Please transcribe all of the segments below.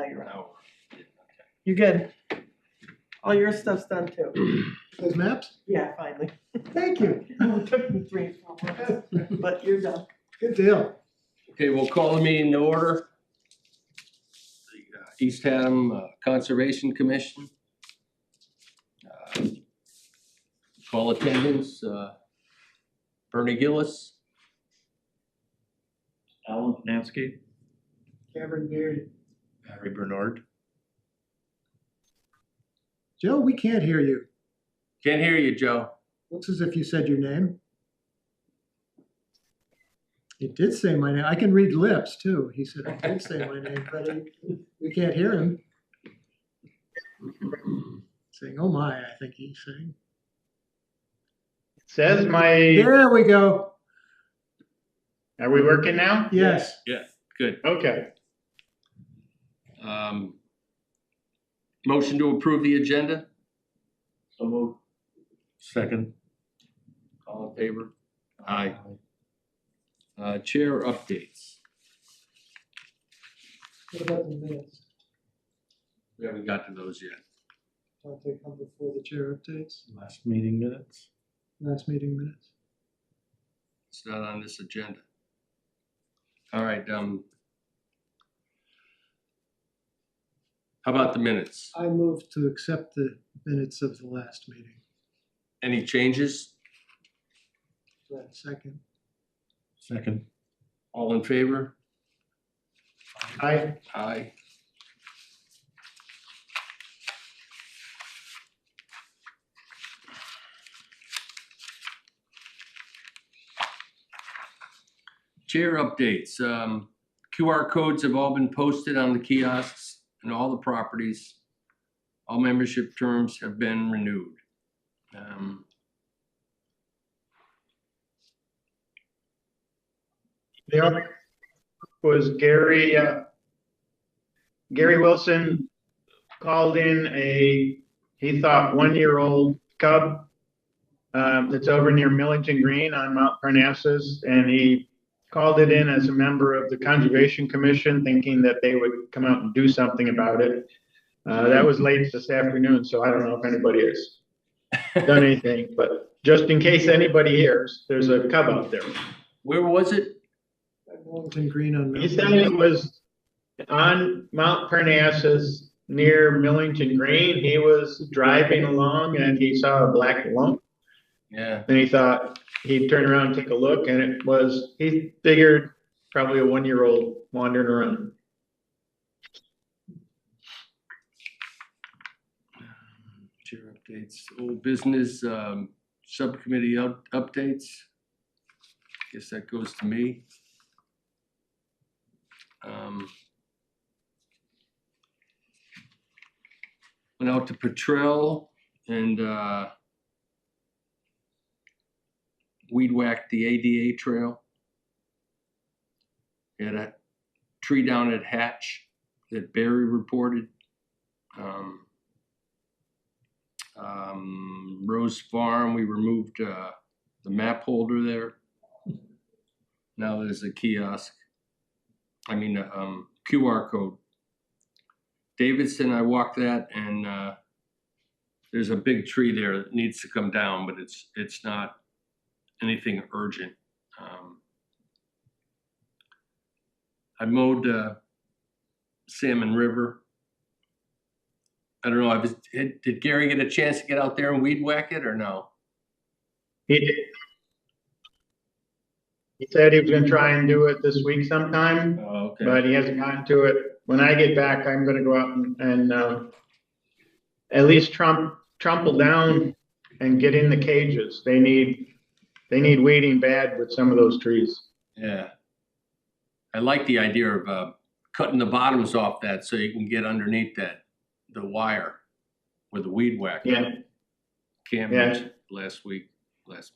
now you're out. No. You're good. All your stuff's done too. Those maps? Yeah, finally. Thank you. It took me 3 or 4 months, but you're done. Good deal. Okay, we'll call the meeting to order. The East Haddam Conservation Commission. Call attendance, Bernie Gillis. Alan Nansky. Cameron Beard. Harry Bernard. Joe, we can't hear you. Can't hear you, Joe. Looks as if you said your name. He did say my name. I can read lips too. He said I did say my name, but we can't hear him. Saying, oh my, I think he's saying. Says my, There we go. are we working now? Yes. Good. Okay. Motion to approve the agenda? So moved. Second. All in favor? Aye. Chair updates. What about the minutes? We haven't got to those yet. Don't they come before the chair updates? Last meeting minutes. Last meeting minutes? It's not on this agenda. All right, how about the minutes? I move to accept the minutes of the last meeting. Any changes? Do I have a second? Second. All in favor? I, Aye. Chair updates. QR codes have all been posted on the kiosks and all the properties. All membership terms have been renewed. the other was Gary Wilson called in he thought 1-year-old cub that's over near Millington Green on Mount Parnassus, and he called it in as a member of the Conservation Commission, thinking that they would come out and do something about it. That was late this afternoon, so I don't know if anybody has done anything, but just in case anybody hears, there's a cub out there. Where was it? Millington Green on He said it was on Mount Parnassus near Millington Green. He was driving along and he saw a black lump, Yeah. and he thought he'd turn around and take a look, and he figured probably a 1-year-old wandering around. Chair updates, old business, subcommittee updates. Guess that goes to me. Went out to Petrel and weed whacked the ADA trail. We had a tree down at Hatch that Barry reported. Rose Farm, we removed the map holder there. Now there's a kiosk. I mean, QR code. Davidson, I walked that, and there's a big tree there that needs to come down, but it's not anything urgent. I mowed Salmon River. I don't know. Did Gary get a chance to get out there and weed whack it or no? He did. He said he was gonna try and do it this week sometime, Oh, okay. but he hasn't gotten to it. When I get back, I'm gonna go out and at least trample down and get in the cages. They need weeding bad with some of those trees. Yeah. I like the idea of cutting the bottoms off that so you can get underneath the wire with the weed whacker. Yeah. Cam Yeah. mentioned last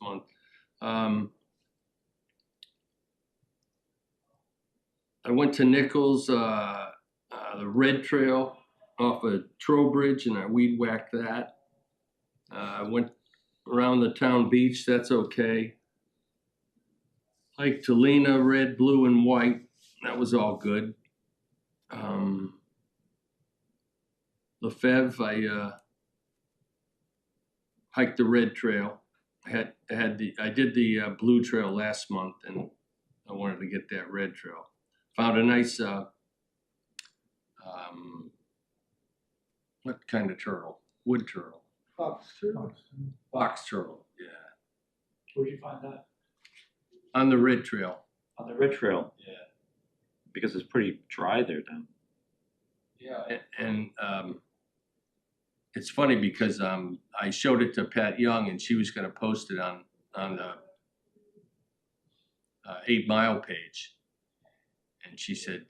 month. I went to Nichols, the Red Trail off of Trowbridge, and I weed whacked that. I went around the town beach, that's okay. Like Talina, red, blue, and white, that was all good. Lefebvre, I hiked the red trail. I did the blue trail last month, and I wanted to get that red trail. Found a nice what kind of turtle? Wood turtle. Fox turtle. Box turtle, yeah. Where'd you find that? On the red trail. On the red trail, Yeah. because it's pretty dry there down. Yeah. And it's funny because I showed it to Pat Young, and she was gonna post it on the 8 Mile page. And she said,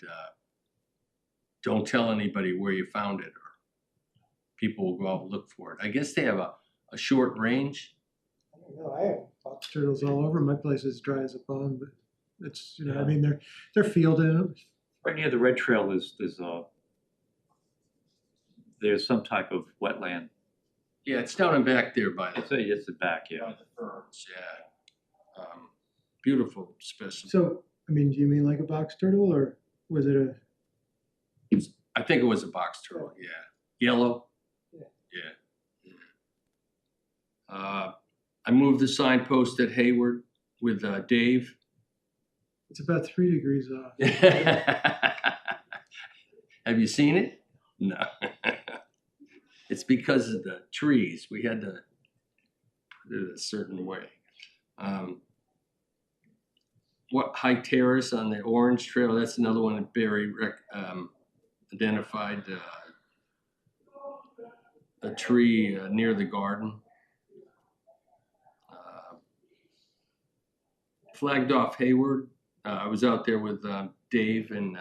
don't tell anybody where you found it, or people will go out and look for it. I guess they have a short range. I don't know, I have fox turtles all over. My place is dry as a bone, but it's, you know, I mean, they're fielded. Right near the red trail there's some type of wetland. Yeah, it's down and back there by the It's the back, yeah. ferns, yeah. Beautiful specimen. So, I mean, do you mean like a box turtle, or was it a? I think it was a box turtle, yeah. Yellow? Yeah. Yeah. I moved the signpost at Hayward with Dave. It's about 3 degrees off. Have you seen it? No. It's because of the trees. We had to put it a certain way. What High Terrace on the Orange Trail? That's another one that Barry identified. A tree near the garden. Flagged off Hayward. I was out there with Dave, and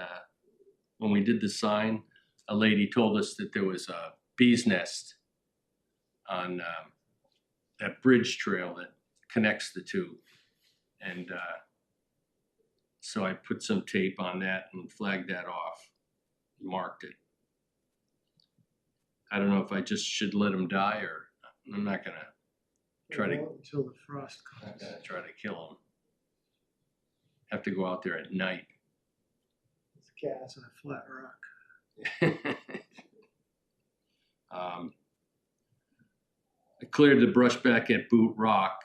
when we did the sign, a lady told us that there was a bee's nest on that bridge trail that connects the two. And so I put some tape on that and flagged that off, marked it. I don't know if I just should let him die, or I'm not gonna try to Until the frost not comes. gonna try to kill him. Have to go out there at night. It's gas on a flat rock. I cleared the brush back at Boot Rock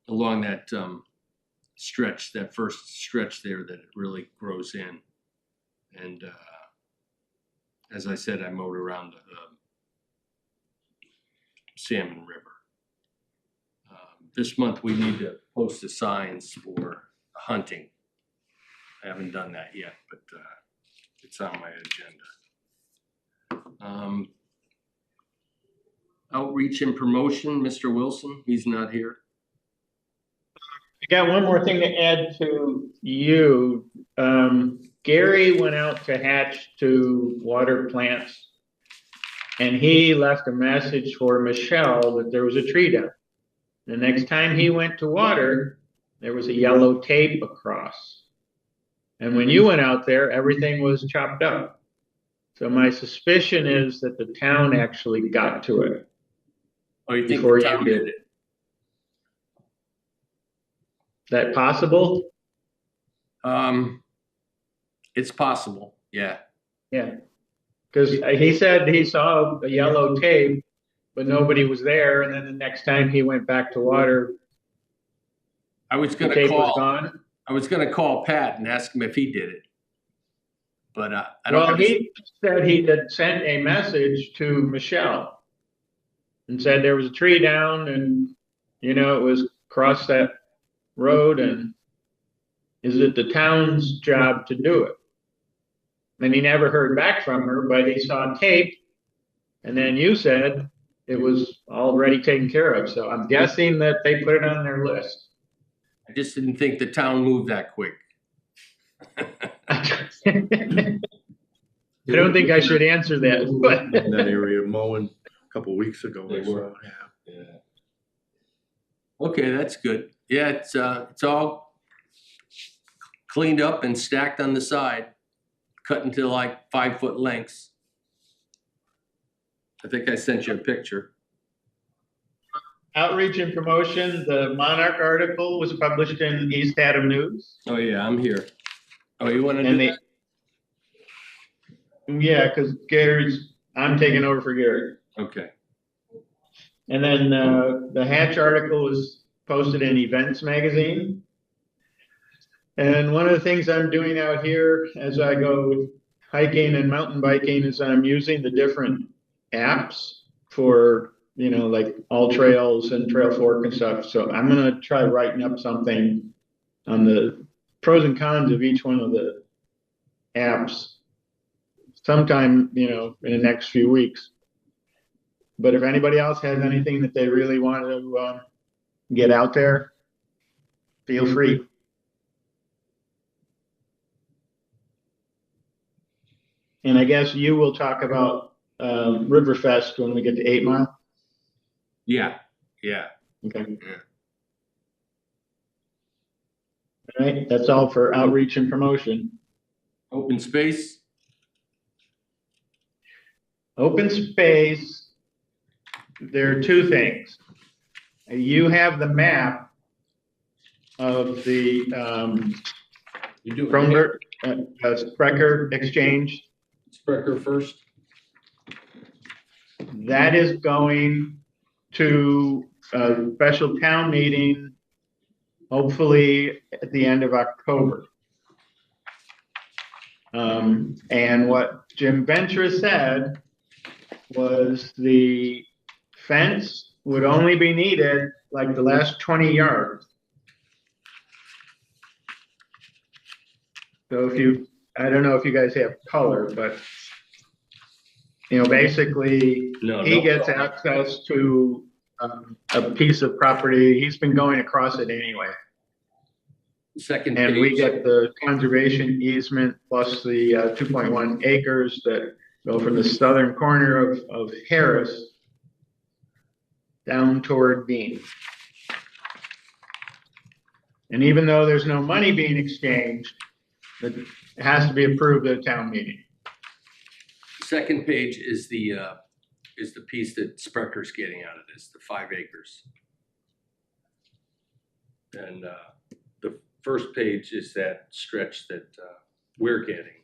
along that stretch, that first stretch there that it really grows in. And as I said, I mowed around the Salmon River. This month we need to post the signs for hunting. I haven't done that yet, but it's on my agenda. Outreach and promotion, Mr. Wilson, he's not here. I got one more thing to add to you. Gary went out to hatch to water plants, and he left a message for Michelle that there was a tree down. The next time he went to water, there was a yellow tape across. And when you went out there, everything was chopped up. So my suspicion is that the town actually got to it. Oh, you think Before the you town did. did it? Is that possible? It's possible, yeah. Yeah. Because he said he saw a yellow tape, but nobody was there. And then the next time he went back to water, I was the gonna tape was call, gone. I was gonna call Pat and ask him if he did it. But I don't. Well, he said he had sent a message to Michelle and said there was a tree down and, you know, it was across that road, and is it the town's job to do it? And he never heard back from her, but he saw tape, and then you said it was already taken care of. So I'm guessing that they put it on their list. I just didn't think the town moved that quick. I don't think I should answer that, but In that area mowing a couple weeks ago. They I saw, were. yeah. Yeah. Okay, that's good. Yeah, it's all cleaned up and stacked on the side, cut into like 5-foot lengths. I think I sent you a picture. outreach and promotion, the Monarch article was published in East Haddam News. Oh yeah, I'm here. Oh, you want to do And that? Yeah, because I'm taking over for Gary. Okay, And then the Hatch article was posted in Events Magazine. And one of the things I'm doing out here as I go hiking and mountain biking is I'm using the different apps for, like All Trails and Trail Fork and stuff. So I'm gonna try writing up something on the pros and cons of each one of the apps sometime, in the next few weeks. But if anybody else has anything that they really want to get out there, feel free. And I guess you will talk about Riverfest when we get to 8 Mile. yeah. Okay. Yeah. All right, that's all for outreach and promotion. Open space, Open space, there are two things. You have the map of the you do Kronberg, Sprecher Exchange. Sprecher first. That is going to a special town meeting, hopefully at the end of October. And what Jim Ventura said was the fence would only be needed like the last 20 yards. So I don't know if you guys have color, but basically he gets access to a piece of property. He's been going across it anyway. Second And we page. get the conservation easement plus the 2.1 acres that go from the southern corner of Harris down toward Bean. And even though there's no money being exchanged, it has to be approved at a town meeting. Second page is the piece that Sprecher's getting out of this, the 5 acres. And the first page is that stretch that we're getting.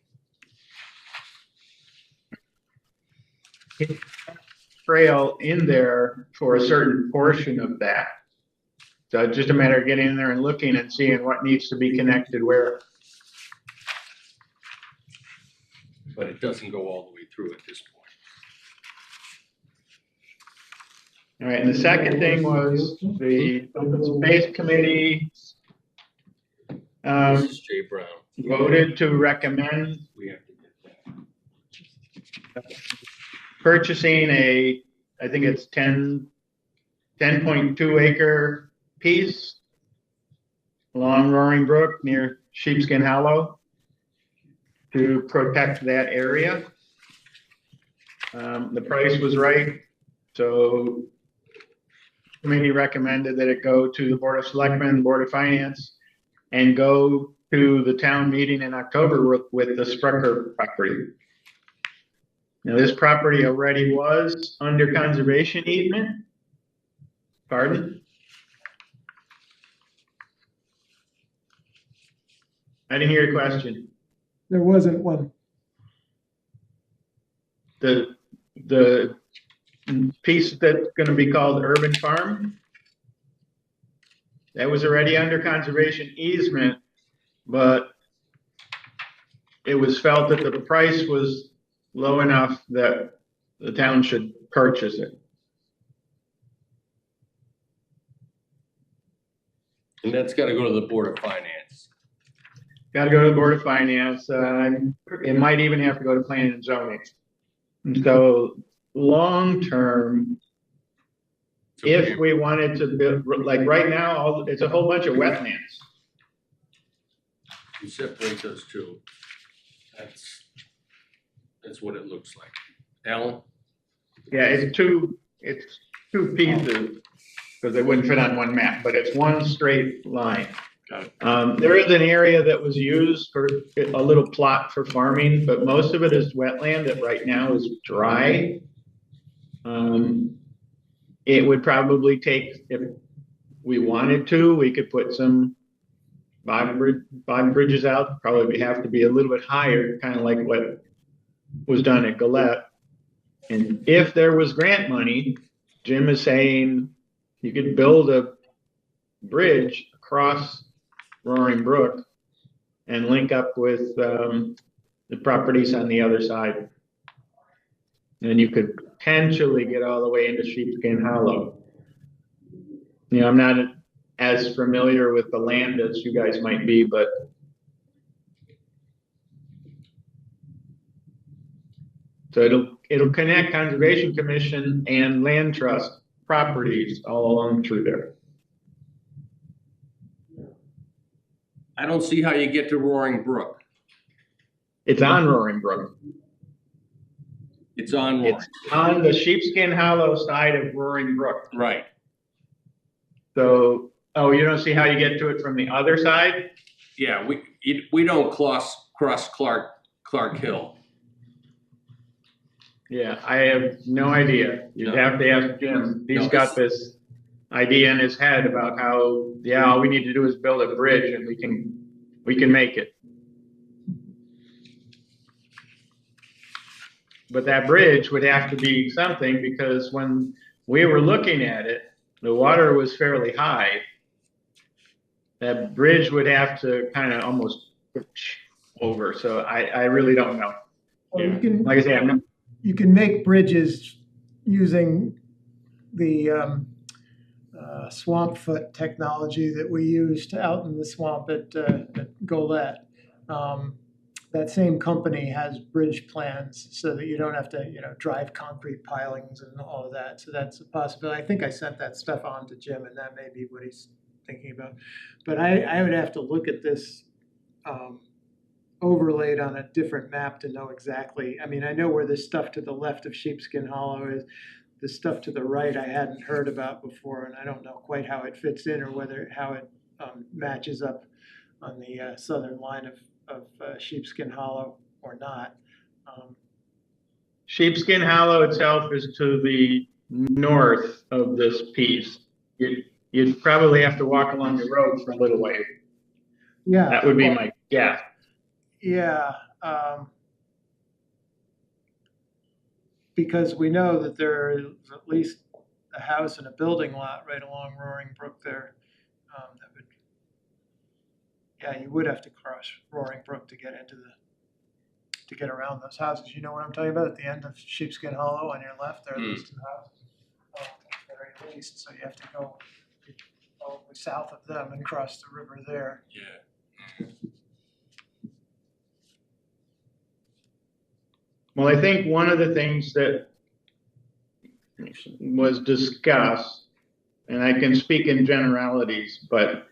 Trail in there for a certain portion of that. So it's just a matter of getting in there and looking and seeing what needs to be connected where. But it doesn't go all the way through at this point. All right, and the second thing was the Open Space Committee This is Jay Brown. voted to recommend We have to get that. purchasing I think it's 10.2 acre piece along Roaring Brook near Sheepskin Hollow to protect that area. The price was right, so committee recommended that it go to the Board of Selectmen, Board of Finance, and go to the town meeting in October with the Sprecher property. Now, this property already was under conservation easement. Pardon? I didn't hear your question. There wasn't one. The piece that's gonna be called Urban Farm, that was already under conservation easement, but it was felt that the price was low enough that the town should purchase it. And that's gotta go to the Board of Finance. Got to go to the Board of Finance. It might even have to go to Planning and Zoning. And so, long-term, if we wanted to build, like right now, it's a whole bunch of wetlands. You separate those two. That's what it looks like. Alan? Yeah, it's two pieces, because they wouldn't fit on one map, but it's one straight line. Got it. There is an area that was used for a little plot for farming, but most of it is wetland that right now is dry. It would probably take, if we wanted to, we could put some bottom bridges out, probably have to be a little bit higher, kind of like what was done at Gillette. And if there was grant money, Jim is saying you could build a bridge across Roaring Brook and link up with the properties on the other side. And you could potentially get all the way into Sheepskin Hollow. You know, I'm not as familiar with the land as you guys might be, but so it'll connect Conservation Commission and Land Trust properties all along through there. I don't see how you get to Roaring Brook. It's on Roaring Brook. It's on Roaring. It's on the Sheepskin Hollow side of Roaring Brook. Right. So, oh, you don't see how you get to it from the other side? Yeah, we don't cross Clark Hill. Yeah, I have no idea. You'd No. have to ask Jim. He's No, got this idea in his head about how, yeah, all we need to do is build a bridge and we can make it. But that bridge would have to be something, because when we were looking at it, the water was fairly high. That bridge would have to kind of almost over, so I really don't know. Well, Yeah. you can, Like I say, I'm not, you can make bridges using the swamp foot technology that we used out in the swamp at Golette. That same company has bridge plans so that you don't have to, drive concrete pilings and all of that. So that's a possibility. I think I sent that stuff on to Jim, and that may be what he's thinking about. But I would have to look at this overlaid on a different map to know exactly. I mean, I know where this stuff to the left of Sheepskin Hollow is. The stuff to the right I hadn't heard about before, and I don't know quite how it fits in or how it matches up on the southern line of Sheepskin Hollow or not. Sheepskin Hollow itself is to the north of this piece. You'd probably have to walk along the road for a little way. Yeah. That would be my guess. Yeah. Because we know that there is at least a house and a building lot right along Roaring Brook there. That would, yeah, you would have to cross Roaring Brook to get around those houses. You know what I'm talking about? At the end of Sheepskin Hollow on your left, there are those two houses that are leased, so you have to go south of them and cross the river there. Yeah. Well, I think one of the things that was discussed, and I can speak in generalities, but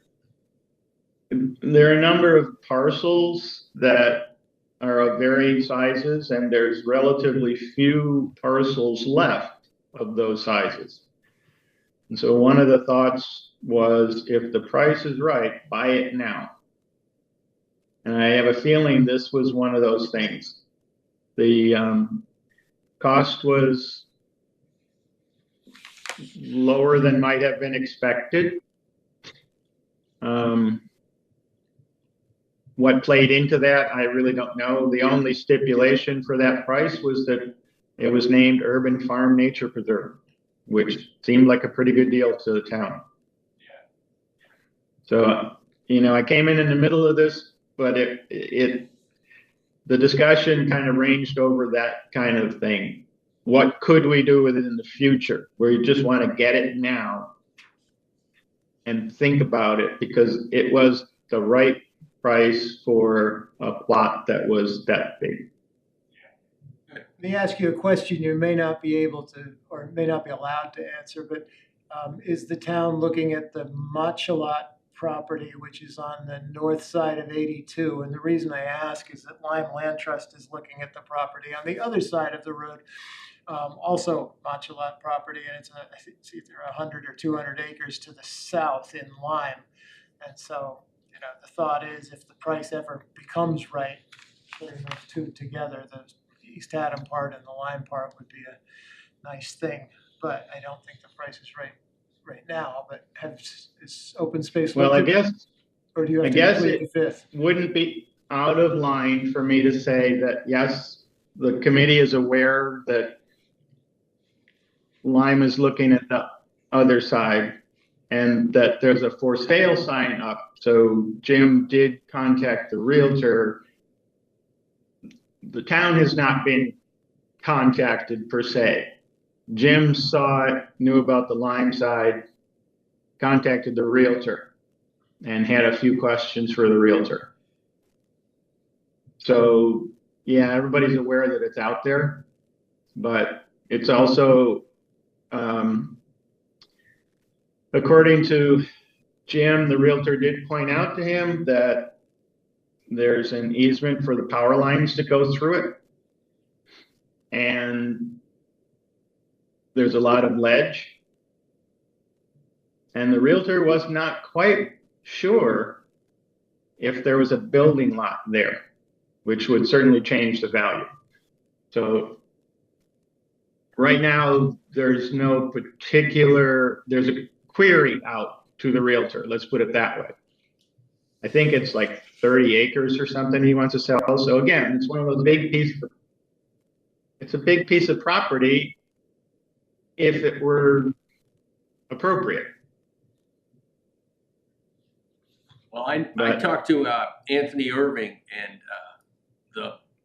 there are a number of parcels that are of varying sizes, and there's relatively few parcels left of those sizes. And so one of the thoughts was, if the price is right, buy it now. And I have a feeling this was one of those things. The cost was lower than might have been expected. What played into that, I really don't know. The only stipulation for that price was that it was named Urban Farm Nature Preserve, which seemed like a pretty good deal to the town. So, I came in the middle of this, but the discussion kind of ranged over that kind of thing. What could we do with it in the future? Where you just want to get it now and think about it, because it was the right price for a plot that was that big. Let me ask you a question you may not be able to, or may not be allowed to answer, but is the town looking at the Matchalat property, which is on the north side of 82? And the reason I ask is that Lime Land Trust is looking at the property on the other side of the road, also Matchalat property, and it's either 100 or 200 acres to the south in Lime. And so, the thought is, if the price ever becomes right, putting those two together, the East Haddam part and the Lime part would be a nice thing. But I don't think the price is right now. But is open space? Well, I looked at- guess or do you have I to guess complete the fifth? wouldn't be out of line for me to say that, yes, the committee is aware that Lime is looking at the other side and that there's a for sale sign up. So Jim did contact the realtor. The town has not been contacted per se. Jim saw it, knew about the Lime side, contacted the realtor and had a few questions for the realtor. So yeah, everybody's aware that it's out there, but it's also, according to Jim, the realtor did point out to him that there's an easement for the power lines to go through it. And there's a lot of ledge. And the realtor was not quite sure if there was a building lot there, which would certainly change the value. So right now, there's no particular, there's a query out to the realtor, let's put it that way. I think it's like 30 acres or something he wants to sell. So again, it's one of those big pieces. It's a big piece of property if it were appropriate. Well, I But- talked to Anthony Irving, and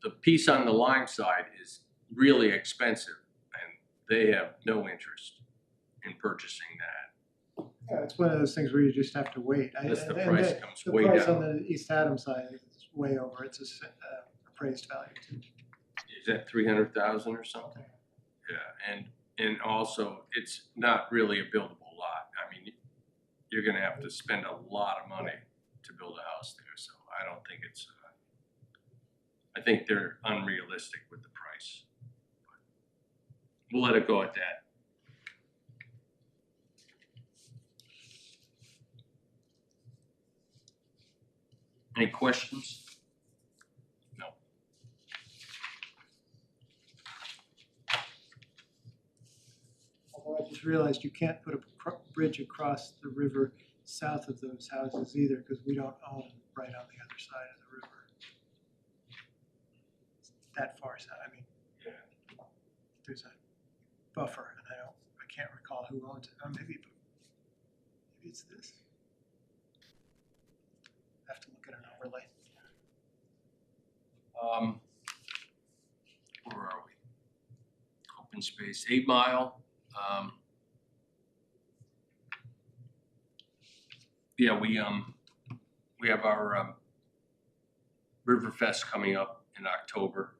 the piece on the Lime side is really expensive, and they have no interest in purchasing that. Yeah, it's one of those things where you just have to wait. Unless the And price comes the way price down. on the East Adams side is way over. It's appraised value too. Is that 300,000 or something? Yeah, and also it's not really a buildable lot. I mean, you're gonna have to spend a lot of money to build a house there, so I don't think it's, I think they're unrealistic with the price. We'll let it go at that. Any questions? No. Although I just realized you can't put a bridge across the river south of those houses either, because we don't own right on the other side of the river. It's that far south, I mean, there's a buffer, and I can't recall who owns it. Maybe it's this. I have to look at an overlay. Where are we? Open space, 8 Mile. Yeah, we have our Riverfest coming up in October,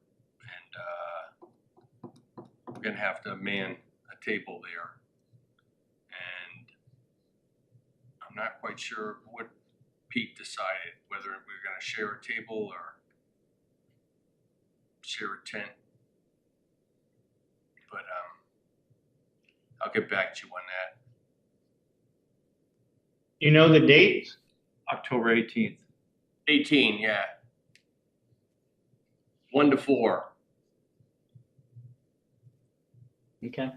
and we're gonna have to man a table there. And I'm not quite sure what Pete decided, whether we're gonna share a table or share a tent. But I'll get back to you on that. You know the date? October 18th. 18, yeah. 1 to 4. Okay.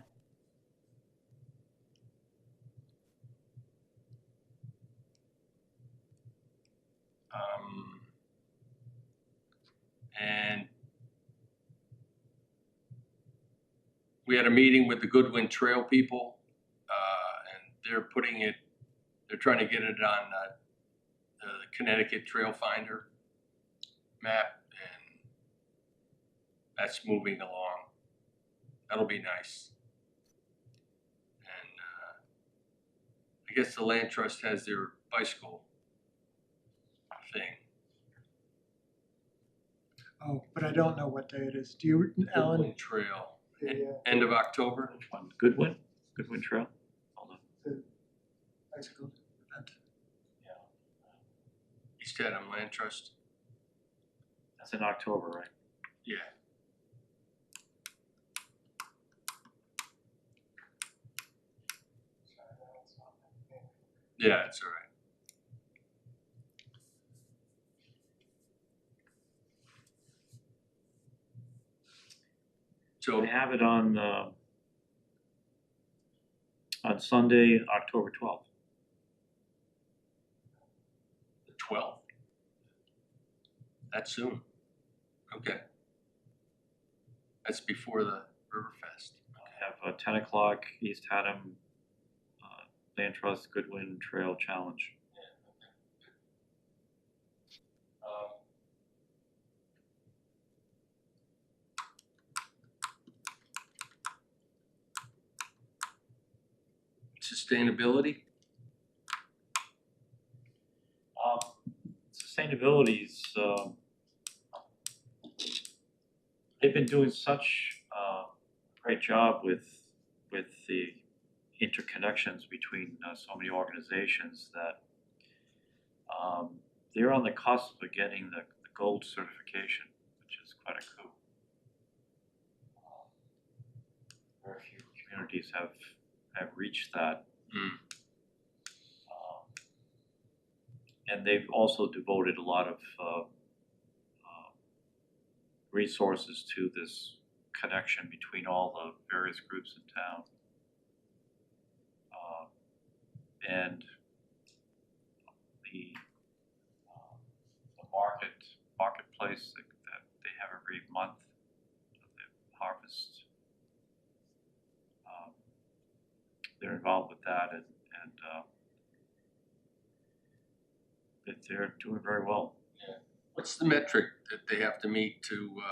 And we had a meeting with the Goodwin Trail people, and they're trying to get it on the Connecticut Trail Finder map, and that's moving along. That'll be nice. And I guess the Land Trust has their bicycle thing. Oh, but I don't know what day it is. Do you, Alan? Goodwin Trail, The end of October. Which one? Goodwin? Goodwin Trail? Hold on. bicycle event. East Haddam Land Trust. That's in October, right? Yeah. Yeah, it's all right. So I have it on Sunday, October 12th. the 12th. That's soon. Okay. That's before the Riverfest. Have 10 o'clock, East Haddam, Land Trust Goodwin Trail Challenge. Sustainability. Sustainability's, they've been doing such a great job with the interconnections between so many organizations that they're on the cusp of getting the gold certification, which is quite a coup. Very few communities have reached that. And they've also devoted a lot of resources to this connection between all the various groups in town. And the marketplace that they have every month, the harvest, they're involved with that, and that they're doing very well. What's the metric that they have to meet to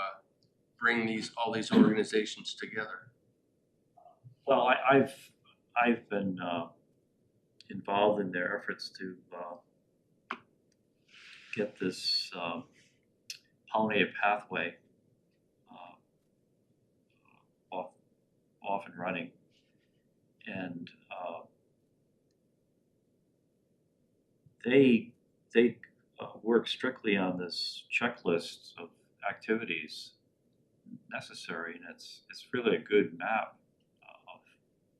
bring all these organizations together? Well, I've been involved in their efforts to get this pollinated pathway off and running, and they work strictly on this checklist of activities necessary, and it's really a good map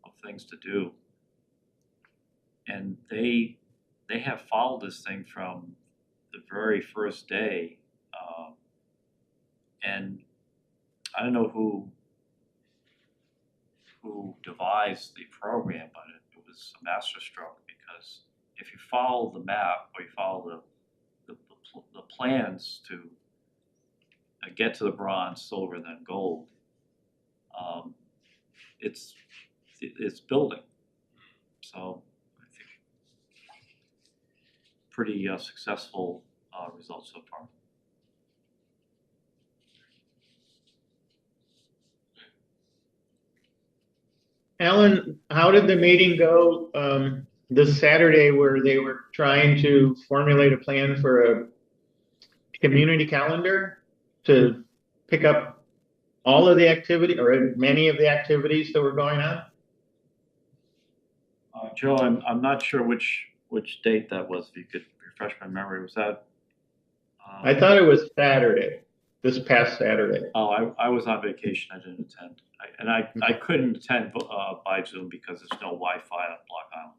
of things to do. And they have followed this thing from the very first day, and I don't know who devised the program, but it was a masterstroke, because if you follow the map, or you follow the plans to get to the bronze, silver, and then gold, it's building. So I think pretty successful results so far. Alan, how did the meeting go this Saturday, where they were trying to formulate a plan for a community calendar to pick up all of the activity, or many of the activities that were going on? Joe, I'm not sure which date that was. If you could refresh my memory, was that? I thought it was Saturday, this past Saturday. Oh, I was on vacation. I didn't attend, I couldn't attend by Zoom because there's no Wi-Fi on Block Island.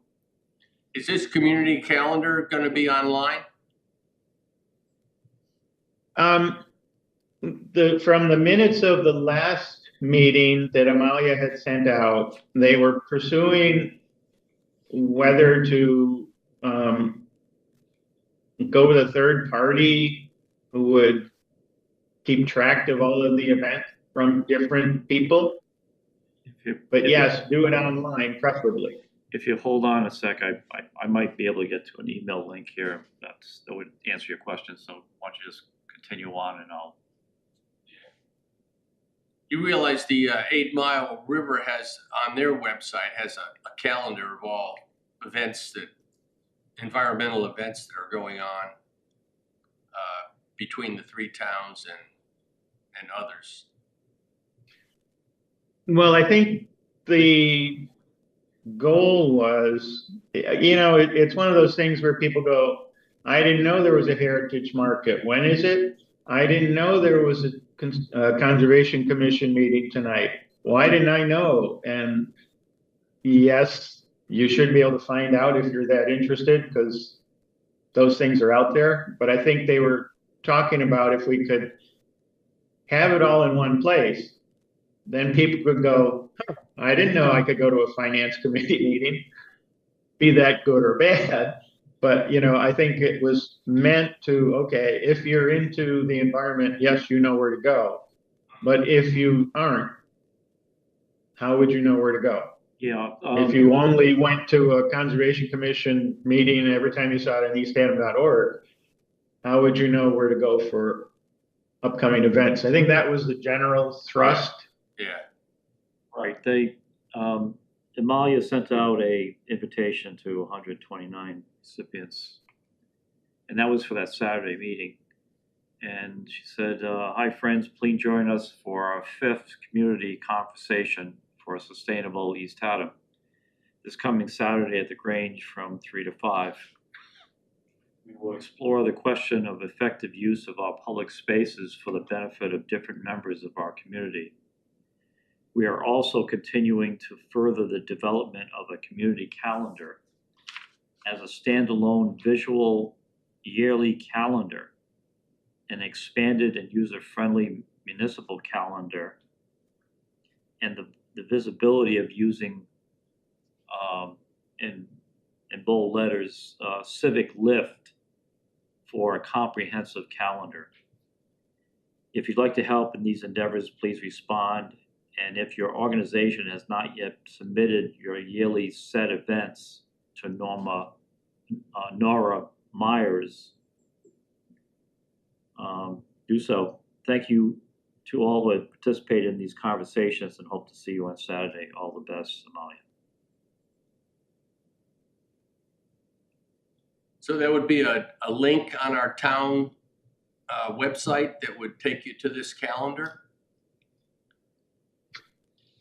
Is this community calendar going to be online? From the minutes of the last meeting that Amalia had sent out, they were pursuing whether to go with a third party who would keep track of all of the events from different people. But yes, do it online, preferably. If you hold on a sec, I might be able to get to an email link here that would answer your question. So why don't you just continue on, and I'll. You realize the 8 Mile River has, on their website, has a calendar of all events, environmental events that are going on between the 3 towns and others. Well, I think the goal was, it's one of those things where people go, I didn't know there was a heritage market. When is it? I didn't know there was a Conservation Commission meeting tonight. Why didn't I know? And yes, you should be able to find out if you're that interested, because those things are out there. But I think they were talking about if we could have it all in one place, then people could go, I didn't know I could go to a finance committee meeting, be that good or bad. But, I think it was meant to, okay, if you're into the environment, yes, you know where to go. But if you aren't, how would you know where to go? Yeah, If you only went to a Conservation Commission meeting and every time you saw it on easthampton.org, how would you know where to go for upcoming events? I think that was the general thrust. Yeah. right, Amalia sent out a invitation to 129 recipients. And that was for that Saturday meeting. And she said, hi friends, please join us for our 5th community conversation for a sustainable East Haddam. This coming Saturday at the Grange from 3 to 5. We will explore the question of effective use of our public spaces for the benefit of different members of our community. We are also continuing to further the development of a community calendar as a standalone visual yearly calendar, an expanded and user-friendly municipal calendar, and the visibility of using in bold letters, civic lift for a comprehensive calendar. If you'd like to help in these endeavors, please respond. And if your organization has not yet submitted your yearly set events to Nora Myers, do so. Thank you to all who have participated in these conversations and hope to see you on Saturday. All the best, Amalia. So there would be a link on our town website that would take you to this calendar?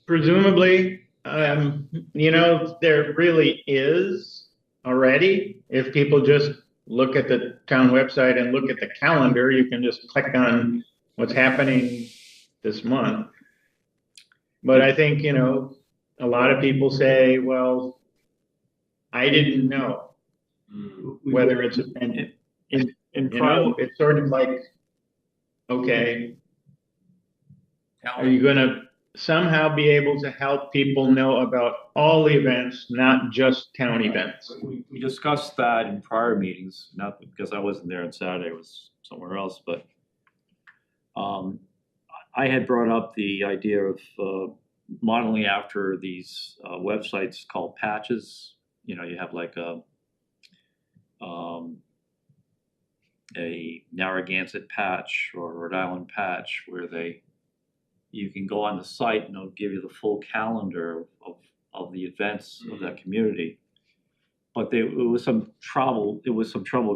Presumably, there really is already. If people just look at the town website and look at the calendar, you can just click on what's happening this month. But I think, a lot of people say, well, I didn't know whether it's, it's sort of like, okay, are you going to somehow be able to help people know about all the events, not just town events? We discussed that in prior meetings, not because I wasn't there on Saturday, I was somewhere else, but I had brought up the idea of modeling after these websites called patches. You have like a Narragansett patch or Rhode Island patch where you can go on the site and it'll give you the full calendar of the events of that community. But it was some trouble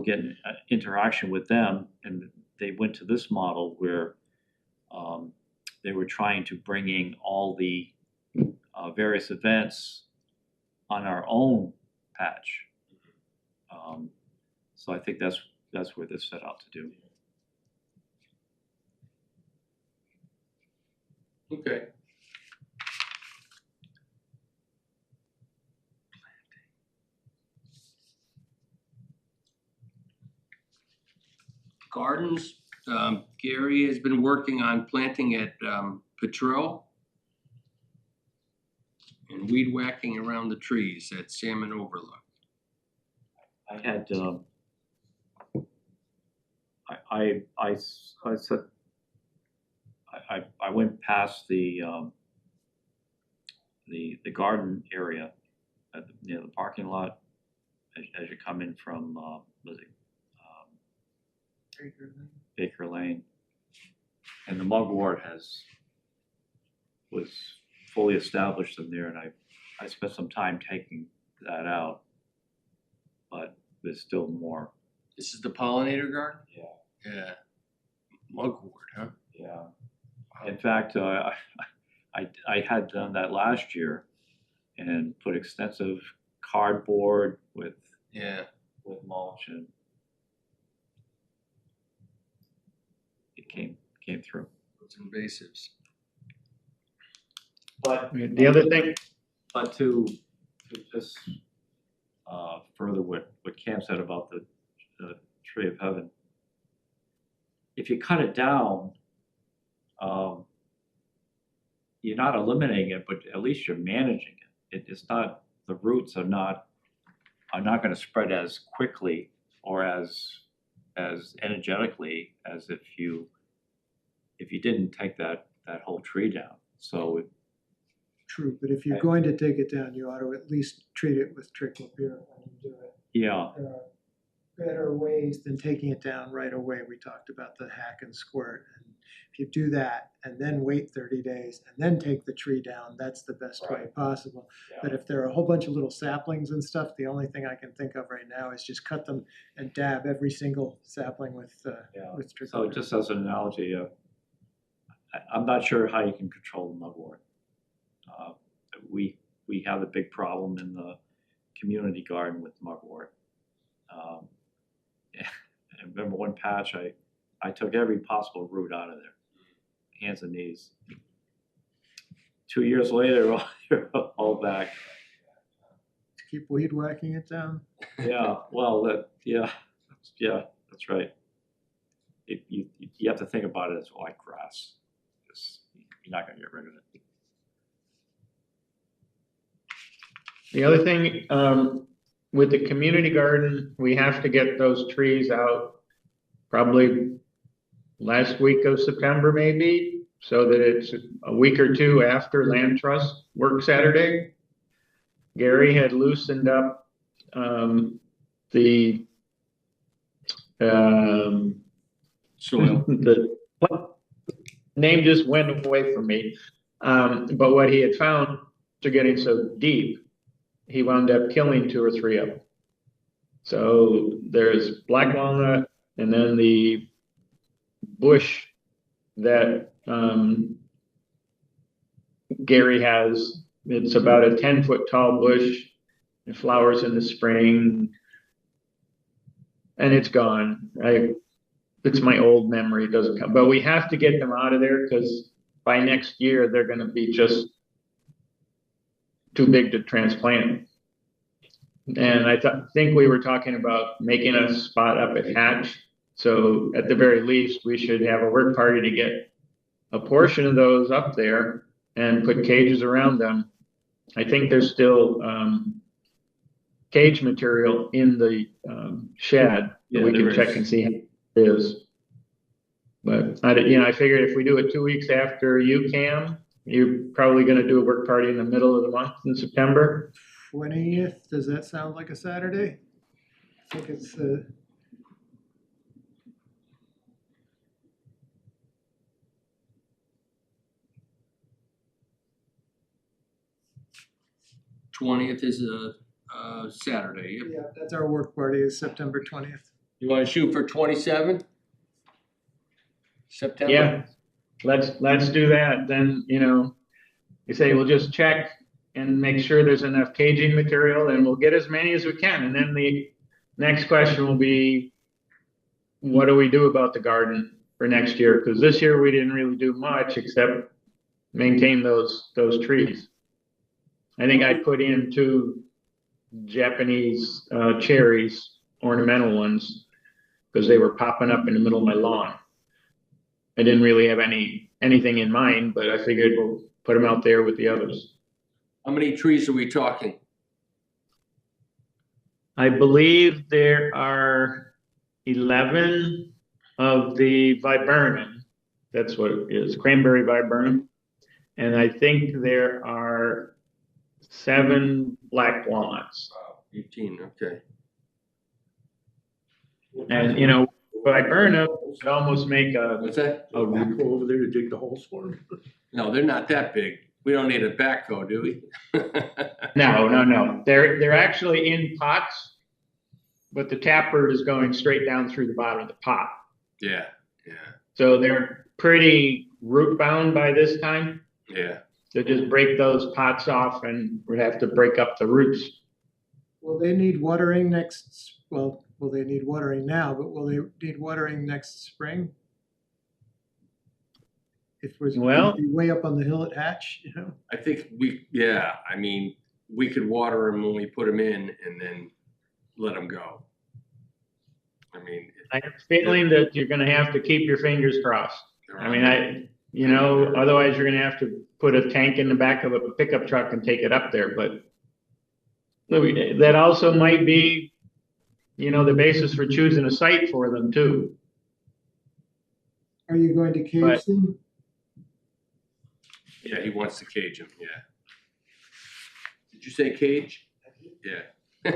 getting interaction with them, and they went to this model where they were trying to bring in all the various events on our own patch. So I think that's where this set out to do. Okay. Gardens, Gary has been working on planting at Potrero and weed whacking around the trees at Salmon Overlook. I had I said I went past the garden area near the parking lot as you come in from Baker Lane, and the mugwort was fully established in there, and I spent some time taking that out, but there's still more. This is the pollinator garden? Yeah. Yeah. Mugwort, huh? Yeah. In fact, I had done that last year and put extensive cardboard with mulch, and it came through. Those invasives. But The other thing, But to just further what Cam said about the tree of heaven, if you cut it down, you're not eliminating it, but at least you're managing it. It's not, the roots are not going to spread as quickly or as energetically as if you didn't take that that whole tree down. So True, but if you're Right. going to take it down, you ought to at least treat it with triclopyr when you do it. yeah, There are better ways than taking it down right away. We talked about the hack and squirt. And if you do that and then wait 30 days and then take the tree down, that's the best way Right. possible. yeah. But if there are a whole bunch of little saplings and stuff, the only thing I can think of right now is just cut them and dab every single sapling with Yeah. with So triclopyr. just as an analogy, I'm not sure how you can control the mugwort. We have a big problem in the community garden with mugwort. I remember one patch, I took every possible root out of there, hands and knees. 2 years later, they're all back. Keep weed whacking it down. Yeah, well, yeah, that's right. You have to think about it as like grass. You're not gonna get rid of it. The other thing, with the community garden, we have to get those trees out probably last week of September maybe, so that it's a week or two after Land Trust Work Saturday. Gary had loosened up, the, Soil. the name just went away from me. But what he had found, after getting so deep, he wound up killing 2 or 3 of them. So there's black walnut and then the bush that Gary has. It's about a 10-foot tall bush. It flowers in the spring. And it's gone. It's my old memory, it doesn't come. But we have to get them out of there because by next year, they're gonna be just too big to transplant. And I think we were talking about making a spot up at Hatch. So at the very least, we should have a work party to get a portion of those up there and put cages around them. I think there's still cage material in the shed. Yeah, We there can is. check and see how it is. But I figured if we do it 2 weeks after UCAM, you're probably gonna do a work party in the middle of the month in September. 20th, does that sound like a Saturday? I think it's 20th is a Saturday. Yep. yeah, that's our work party is September 20th. You wanna shoot for 27? September? Yeah, let's do that. Then, you say we'll just check and make sure there's enough caging material and we'll get as many as we can. And then the next question will be, what do we do about the garden for next year? Because this year we didn't really do much except maintain those trees. I think I put in 2 Japanese cherries, ornamental ones, because they were popping up in the middle of my lawn. I didn't really have anything in mind, but I figured we'll put them out there with the others. How many trees are we talking? I believe there are 11 of the viburnum. That's what it is, cranberry viburnum. And I think there are 7 black walnuts. 18, okay. And, viburnum would almost make a What's that? A backhoe over there to dig the holes for him? No, they're not that big. We don't need a backhoe, do we? No. They're actually in pots, but the taproot is going straight down through the bottom of the pot. Yeah. So they're pretty root bound by this time. Yeah. So just break those pots off and we'd have to break up the roots. Will they need watering will they need watering now, but will they need watering next spring? If we're Well- gonna be way up on the hill at Hatch, I think we could water them when we put them in and then let them go. I mean, I have a feeling that you're gonna have to keep your fingers crossed. Otherwise you're gonna have to put a tank in the back of a pickup truck and take it up there, but that also might be, the basis for choosing a site for them too. are you going to cage Right. them? Yeah, he wants to cage him, yeah. Did you say cage? Yeah.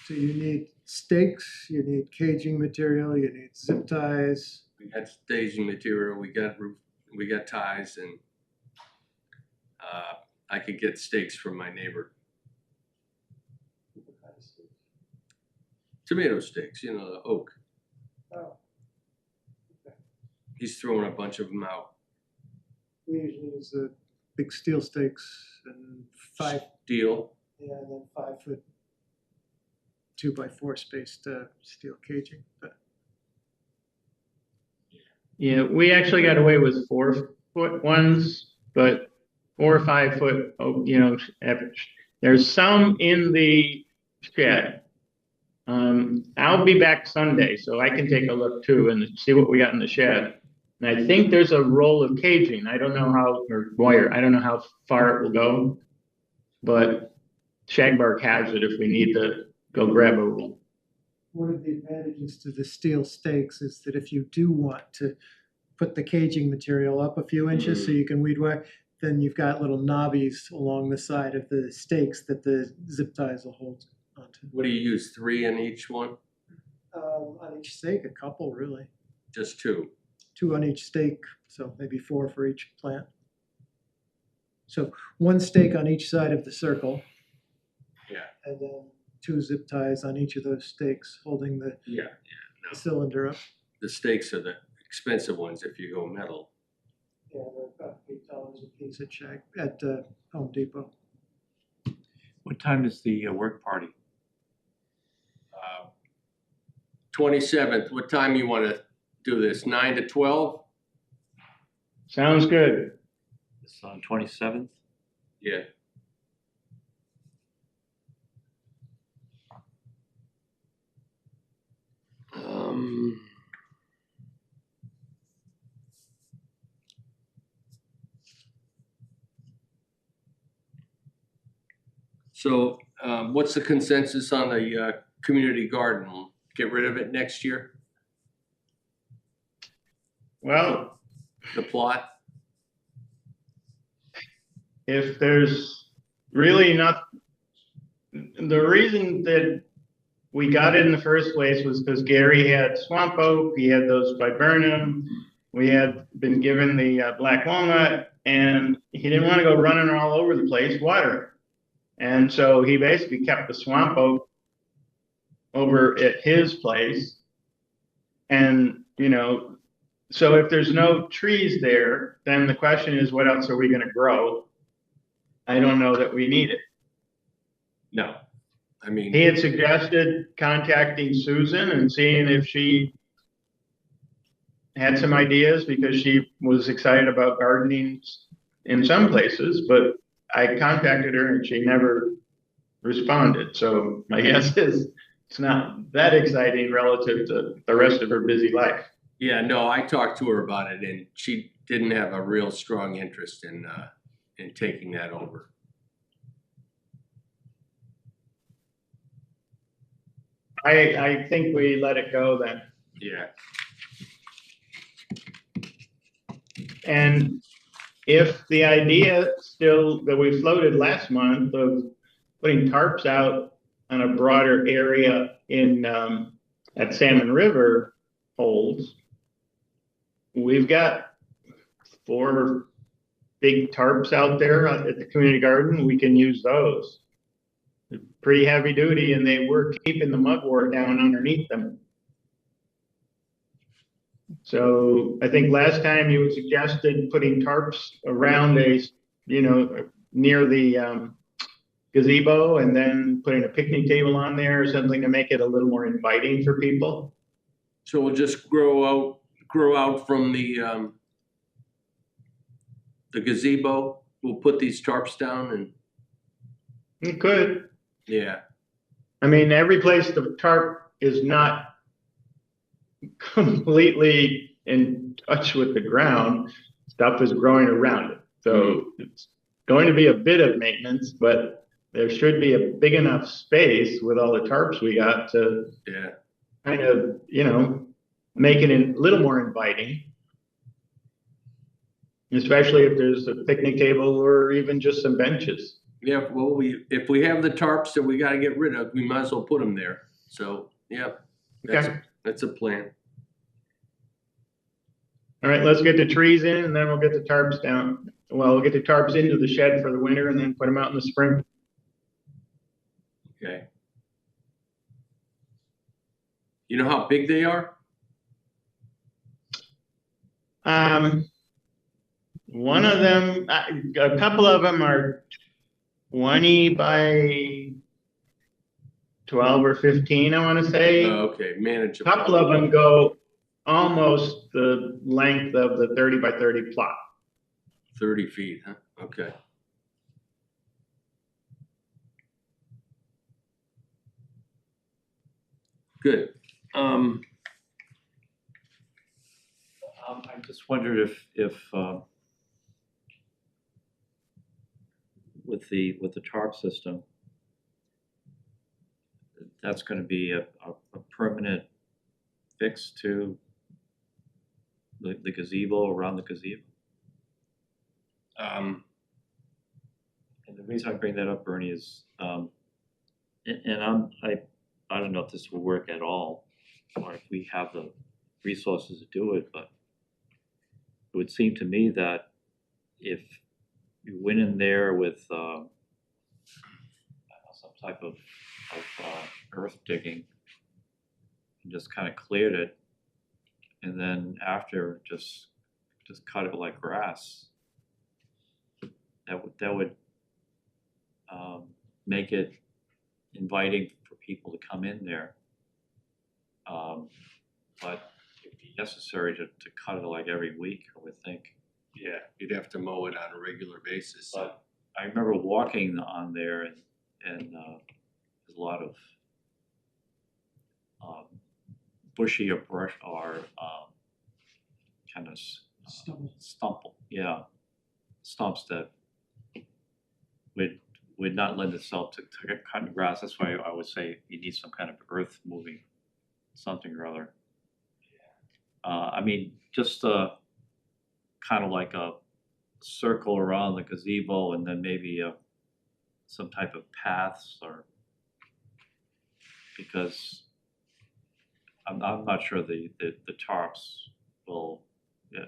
So you need stakes, you need caging material, you need zip ties. We got staging material, we got roof, we got ties, and I could get stakes from my neighbor. Tomato stakes, you know, the oak. Oh, He's throwing a bunch of them out. we usually use the big steel stakes and Steel. yeah, and then 5 foot 2x4 spaced steel caging. But Yeah, we actually got away with 4-foot ones, but 4 or 5 foot, average. There's some in the shed. I'll be back Sunday, so I can take a look too and see what we got in the shed. And I think there's a roll of caging. I don't know how, or wire, I don't know how far it will go. But Shagbark has it if we need to go grab a roll. one of the advantages to the steel stakes is that if you do want to put the caging material up a few inches so you can weed whack, then you've got little knobbies along the side of the stakes that the zip ties will hold onto. What do you use, 3 in each one? On each stake, a couple really. Just 2? 2 on each stake, so maybe 4 for each plant. So 1 stake on each side of the circle. Yeah. And then 2 zip ties on each of those stakes holding the Yeah. No. cylinder up. The stakes are the expensive ones if you go metal. Yeah, they're about $8 a piece at Home Depot. What time is the work party? 27th, what time you want to do this, 9 to 12? Sounds good. It's on 27th? Yeah. So what's the consensus on the community garden? Get rid of it next year, Well, the plot? if there's really not, the reason that we got it in the first place was because Gary had swamp oak, he had those viburnum, we had been given the black walnut, and he didn't want to go running all over the place watering. And so he basically kept the swamp oak over at his place. And, so if there's no trees there, then the question is, what else are we going to grow? I don't know that we need it. No, I mean. He had suggested contacting Susan and seeing if she had some ideas because she was excited about gardening in some places, but I contacted her and she never responded. So my guess is it's not that exciting relative to the rest of her busy life. Yeah, no, I talked to her about it and she didn't have a real strong interest in taking that over. I think we let it go then. Yeah. And if the idea still that we floated last month of putting tarps out on a broader area in at Salmon River holds, we've got 4 big tarps out there at the community garden. We can use those. They're pretty heavy duty and they were keeping the mugwort down underneath them. So I think last time you suggested putting tarps around near the gazebo and then putting a picnic table on there or something to make it a little more inviting for people. So we'll just grow out from the gazebo. We'll put these tarps down and. You could. Yeah. I mean, every place the tarp is not completely in touch with the ground, stuff is growing around it. So it's going to be a bit of maintenance, but there should be a big enough space with all the tarps we got to kind of, make it a little more inviting. especially if there's a picnic table or even just some benches. Yeah, well, if we have the tarps that we gotta get rid of, we might as well put them there. So, yeah, Okay. that's a plan. All right, let's get the trees in and then we'll get the tarps down. Well, we'll get the tarps into the shed for the winter and then put them out in the spring. Okay. You know how big they are? One of them, a couple of them are 20 by 12 or 15, I want to say. Okay, A manageable. couple of them go almost the length of the 30 by 30 plot. 30 feet, huh? Okay. Good. I just wondered if with the tarp system, that's gonna be a permanent fix to the gazebo, around the gazebo. And the reason I bring that up, Bernie, is, and I don't know if this will work at all, or if we have the resources to do it, but it would seem to me that if you went in there with some type of earth digging and just kind of cleared it, and then after just cut it like grass, that would make it inviting for people to come in there. But it'd be necessary to cut it like every week, I would think. Yeah, you'd have to mow it on a regular basis. But I remember walking on there and there's a lot of bushy or brush or kind of stumps that would not lend itself to cutting grass. That's why I would say you need some kind of earth moving something or other. I mean, just kind of like a circle around the gazebo, and then maybe some type of paths, or because I'm not sure the tarps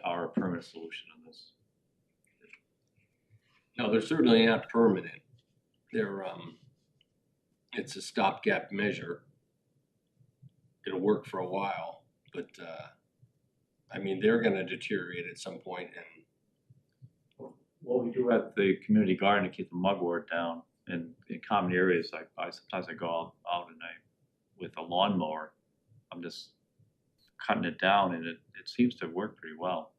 are a permanent solution in this. No, they're certainly not permanent. They're it's a stopgap measure. It'll work for a while, but I mean, they're gonna deteriorate at some point, and What we do at the community garden to keep the mugwort down, and in common areas, I sometimes I go out and with a lawnmower, I'm just cutting it down, and it seems to work pretty well.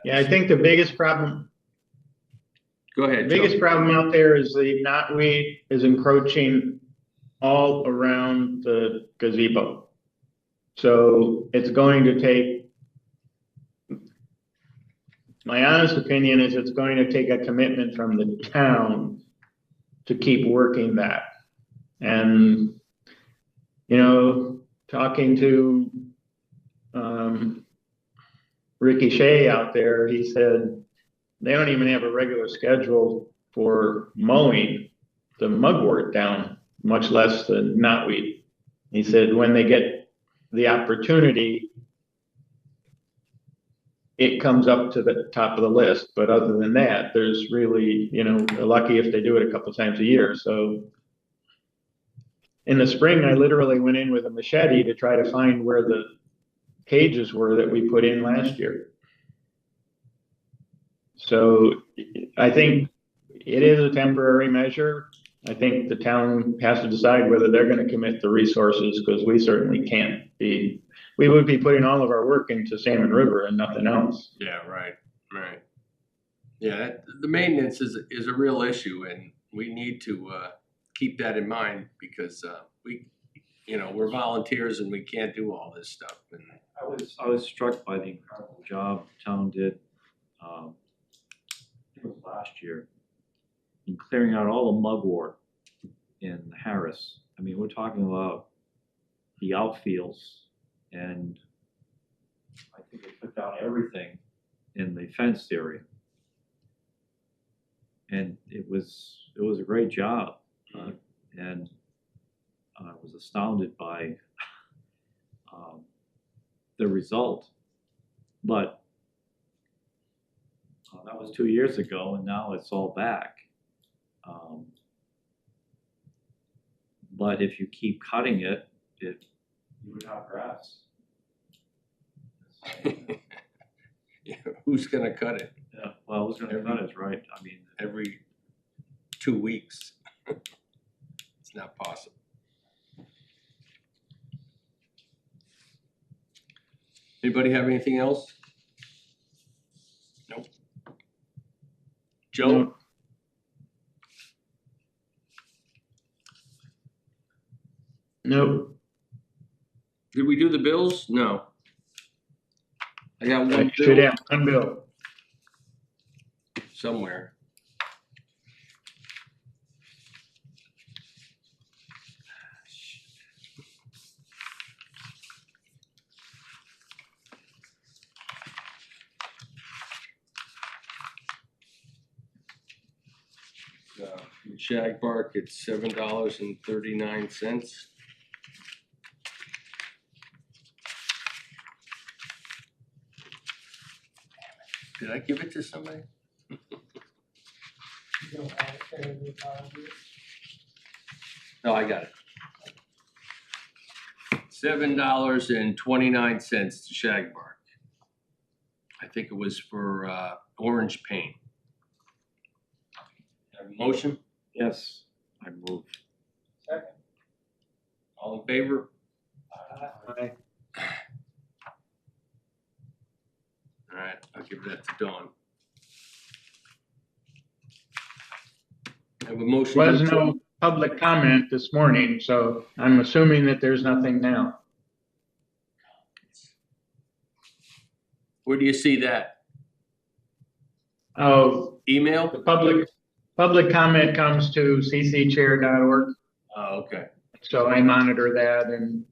Yeah, I think the biggest problem go The ahead, biggest Joe. problem out there is the knotweed is encroaching all around the gazebo. So it's going to take, my honest opinion is it's going to take a commitment from the town to keep working that. And, talking to Ricky Shea out there, he said, they don't even have a regular schedule for mowing the mugwort down, much less the knotweed. He said when they get the opportunity, it comes up to the top of the list. But other than that, there's really, they're lucky if they do it a couple times a year. So in the spring, I literally went in with a machete to try to find where the cages were that we put in last year. So I think it is a temporary measure. I think the town has to decide whether they're going to commit the resources, because we certainly can't be. We would be putting all of our work into Salmon River and nothing else. Yeah, right. Yeah, the maintenance is a real issue, and we need to keep that in mind, because we're volunteers and we can't do all this stuff. And I was struck by the incredible job the town did last year in clearing out all the mugwort in Harris. I mean, we're talking about the outfields and I think they took down everything in the fenced area. And it was a great job, and I was astounded by the result. But that was 2 years ago, and now it's all back. But if you keep cutting it, you would have grass. Yeah, who's gonna cut it Yeah, well, who's gonna cut it, right? I mean, every 2 weeks? It's not possible. Anybody have anything else? Nope. Joe? No. Nope. Did we do the bills? No. I got one I should bill have one bill. somewhere. Shag Bark, it's $7.39. Did I give it to somebody? You don't have it there in the file, do you? No, I got it. $7.29 to Shag Bark. I think it was for orange paint. Have a motion? yes, I move. Second. All in favor? Aye. All right, I'll give that to Dawn. Have a motion. Was no public comment this morning, so I'm assuming that there's nothing now. Where do you see that? Oh, Email? the public comment comes to ccchair.org, Oh, okay. so I monitor that, and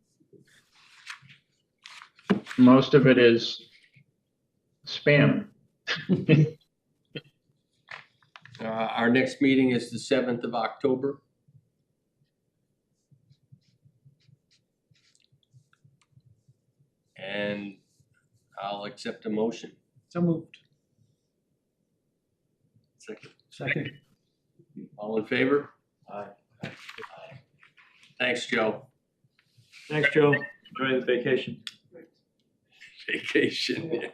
most of it is spam. Our next meeting is the 7th of October. And I'll accept a motion. So moved. Second. Second. All in favor? Aye. Thanks, Joe. Thanks, Joe. Enjoy the vacation. Vacation, yeah.